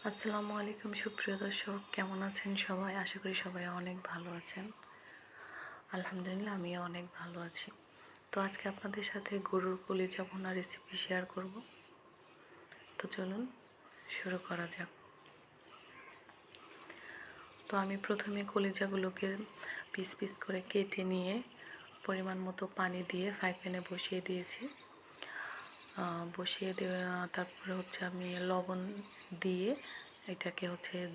আসসালামু আলাইকুম সুপ্রিয় দর্শক, কেমন আছেন সবাই? আশা করি সবাই অনেক ভালো আছেন। আলহামদুলিল্লাহ আমিও অনেক ভালো আছি। তো আজকে আপনাদের সাথে গরুর কলিজা ভুনা রেসিপি শেয়ার করব। তো চলুন শুরু করা যাক। তো আমি প্রথমে কলিজাগুলোকে পিস পিস করে কেটে নিয়ে পরিমাণ মতো পানি দিয়ে ফ্রাই প্যানে বসিয়ে দিয়েছি। বসিয়ে দেওয়া তারপরে আমি লবণ দিয়ে এটাকে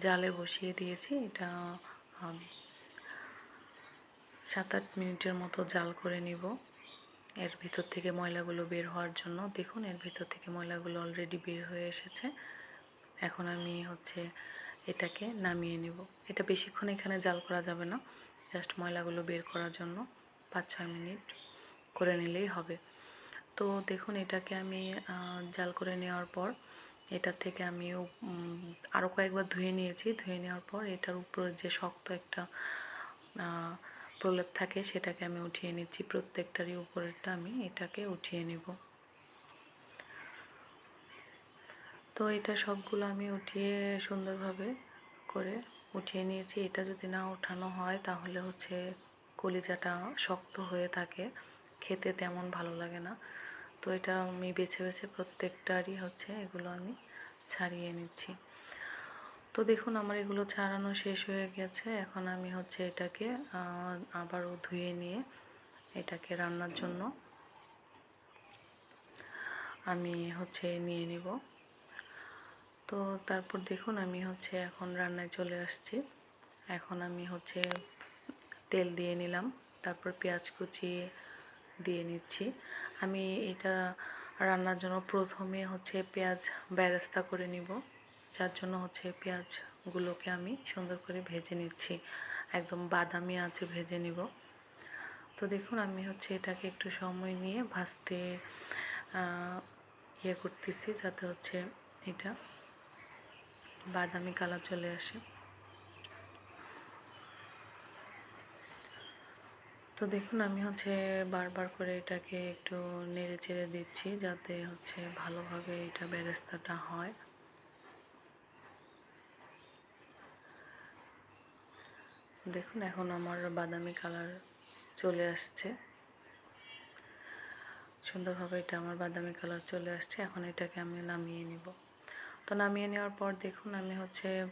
জালে বসিয়ে দিয়েছি। এটা 7-8 মিনিটের মতো জাল করে নিব এর ভিতর থেকে ময়লাগুলো বের হওয়ার জন্য। দেখুন এর ভিতর থেকে ময়লাগুলো অলরেডি বের হয়ে এসেছে। এখন আমি এটাকে নামিয়ে নিব। এটা বেশিক্ষণ এখানে জাল করা যাবে না, জাস্ট ময়লাগুলো বের করার জন্য 5-6 মিনিট করে নিলেই হবে। তো দেখুন এটাকে আমি জাল করে নেওয়ার পর এটা থেকে আমি আরও কয়েকবার ধুয়ে নিয়েছি। ধুয়ে নেওয়ার পর এটার উপরে যে শক্ত একটা প্রলেপ থাকে সেটাকে আমি উঠিয়ে নিচ্ছি। প্রত্যেকটারই উপরেরটা আমি এটাকে উঠিয়ে নেব। তো এটা সবগুলো আমি উঠিয়ে সুন্দরভাবে করে উঠিয়ে নিয়েছি। এটা যদি না ওঠানো হয় তাহলে কলিজাটা শক্ত হয়ে থাকে, খেতে তেমন ভালো লাগে না। তো এটা আমি বেছে বেছে প্রত্যেকটারই এগুলো আমি ছাড়িয়ে নিচ্ছি। তো দেখুন আমার এগুলো ছাড়ানো শেষ হয়ে গেছে। এখন আমি এটাকে আবারও ধুয়ে নিয়ে এটাকে রান্নার জন্য আমি নিয়ে নিব। তো তারপর দেখুন আমি এখন রান্নায় চলে আসছি। এখন আমি তেল দিয়ে নিলাম, তারপর পেঁয়াজ কুচি দিয়ে নিচ্ছি। আমি এটা রান্নার জন্য প্রথমে পেঁয়াজ বেরেস্তা করে নিব, যার জন্য পেঁয়াজগুলোকে আমি সুন্দর করে ভেজে নিচ্ছি, একদম বাদামি আঁচে ভেজে নিব। তো দেখুন আমি এটাকে একটু সময় নিয়ে ভাজতে করতেছি, যাতে এটা বাদামি কালার চলে আসে। তো দেখুন আমি বারবার করে এটাকে একটু নেড়ে চেড়ে দিচ্ছি, যাতে ভালোভাবে এটা বেরেস্তাটা হয়। দেখুন এখন আমার বাদামি কালার চলে আসছে, সুন্দরভাবে এটা আমার বাদামি কালার চলে আসছে। এখন এটাকে আমি নামিয়ে নিব। তো নামিয়ে নেওয়ার পর দেখুন আমি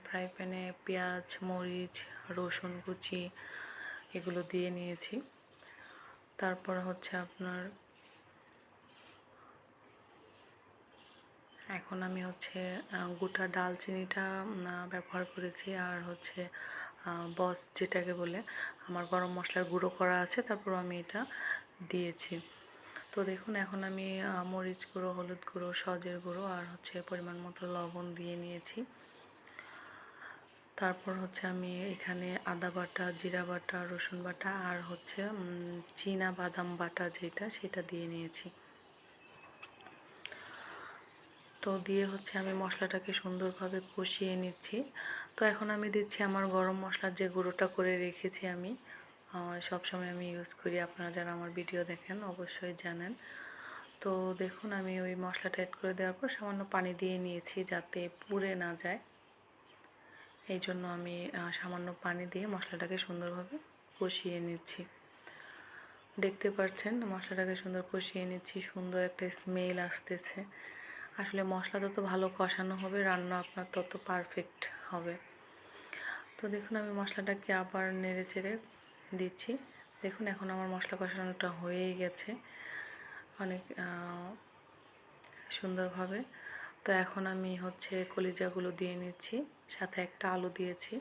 ফ্রাই প্যানে পেঁয়াজ, মরিচ, রসুন কুচি এগুলো দিয়ে নিয়েছি। তারপর আপনার এখন আমি গোটা ডালচিনিটা ব্যবহার করেছি, আর বস যেটাকে বলে, আমার গরম মশলার গুঁড়ো করা আছে, তারপর আমি এটা দিয়েছি। তো দেখুন এখন আমি মরিচ গুঁড়ো, হলুদ গুঁড়ো, সজের গুঁড়ো আর পরিমাণ মতো লবণ দিয়ে নিয়েছি। তারপর আমি এখানে আদা বাটা, জিরা বাটা, রসুন বাটা আর চীনা বাদাম বাটা যেটা, সেটা দিয়ে নিয়েছি। তো দিয়ে আমি মশলাটাকে সুন্দরভাবে কষিয়ে নিচ্ছি। তো এখন আমি দিচ্ছি আমার গরম মশলার যে গুঁড়োটা করে রেখেছি আমি, সবসময় আমি ইউজ করি, আপনারা যারা আমার ভিডিও দেখেন অবশ্যই জানেন। তো দেখুন আমি ওই মশলাটা অ্যাড করে দেওয়ার পর সামান্য পানি দিয়ে নিয়েছি, যাতে পুড়ে না যায়। এই জন্য আমি সামান্য পানি দিয়ে মশলাটাকে সুন্দরভাবে কষিয়ে নিচ্ছি। দেখতে পাচ্ছেন মশলাটাকে সুন্দর কষিয়ে নিচ্ছি, সুন্দর একটা স্মেল আসতেছে। আসলে মশলা যত ভালো কষানো হবে রান্না আপনার তত পারফেক্ট হবে। তো দেখুন আমি মশলাটাকে আবার নেড়ে চেড়ে দিচ্ছি। দেখুন এখন আমার মশলা কষানোটা হয়েই গেছে অনেক সুন্দরভাবে। তো এখন আমি কলিজাগুলো দিয়ে নিচ্ছি, সাথে একটা আলু দিয়েছি,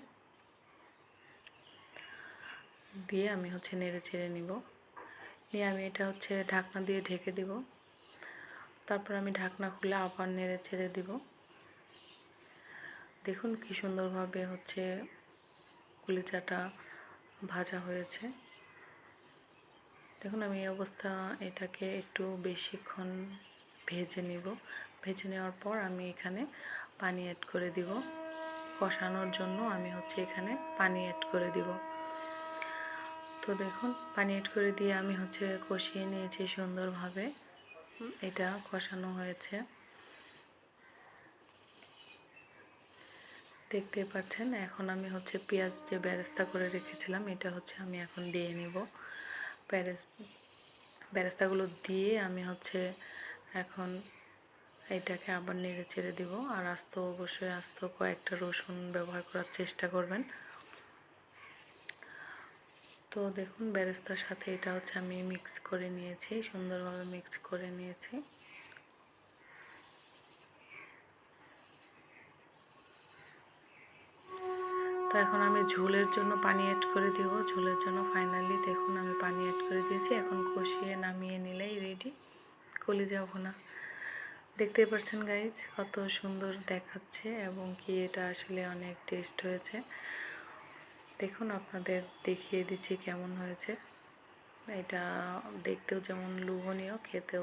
দিয়ে আমি নেড়ে চেড়ে নিব। নিয়ে আমি এটা ঢাকনা দিয়ে ঢেকে দিব। তারপর আমি ঢাকনা খুলে আবার নেড়ে চেড়ে দিব। দেখুন কি সুন্দরভাবে কলিজাটা ভাজা হয়েছে। দেখুন আমি এই অবস্থা এটাকে একটু বেশিক্ষণ ভেজে নিব। ভেজে নেওয়ার পর আমি এখানে পানি অ্যাড করে দিব। কষানোর জন্য আমি এখানে পানি অ্যাড করে দিব। তো দেখুন পানি অ্যাড করে দিয়ে আমি কষিয়ে নিয়েছি সুন্দরভাবে। এটা কষানো হয়েছে। দেখতেই পাচ্ছেন এখন আমি হচ্ছে পেঁয়াজ যে বেরেস্তা করে রেখেছিলাম এটা হচ্ছে আমি এখন দিয়ে নিব। বেরেস্তাগুলো দিয়ে আমি হচ্ছে এখন এটাকে আবার নেড়ে চেড়ে দিব। আর অবশ্যই আস্ত কয়েকটা রসুন ব্যবহার করার চেষ্টা করবেন। তো দেখুন বেরেস্তার সাথে এটা হচ্ছে আমি মিক্স করে নিয়েছি, সুন্দরভাবে মিক্স করে নিয়েছি। তো এখন আমি ঝোলের জন্য পানি অ্যাড করে দিব। ঝোলের জন্য ফাইনালি দেখুন আমি পানি অ্যাড করে দিয়েছি। এখন কষিয়ে নামিয়ে নিলেই রেডি কলিজা ভুনা। দেখতেই পাচ্ছেন গাইজ কত সুন্দর দেখাচ্ছে এবং কি এটা আসলে অনেক টেস্ট হয়েছে। দেখুন আপনাদের দেখিয়ে দিচ্ছি কেমন হয়েছে। এটা দেখতেও যেমন লোভনীয়, খেতেও